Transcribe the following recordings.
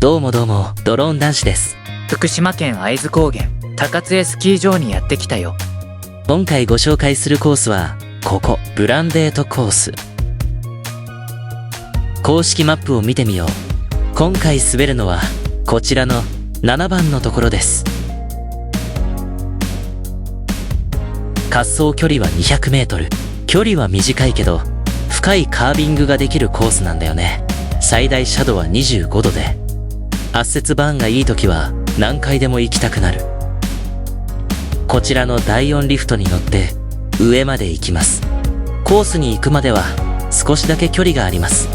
どうもどうも、ドローン男子です。福島県会津高原高津江スキー場にやってきたよ。今回ご紹介するコースは、ここ、ブランデートコース。公式マップを見てみよう。今回滑るのは、こちらの7番のところです。滑走距離は200メートル。距離は短いけど、深いカービングができるコースなんだよね。最大斜度は25度で、圧雪バーンがいい時は何回でも行きたくなる。こちらの第4リフトに乗って上まで行きます。コースに行くまでは少しだけ距離があります。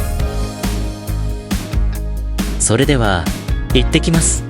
それでは行ってきます。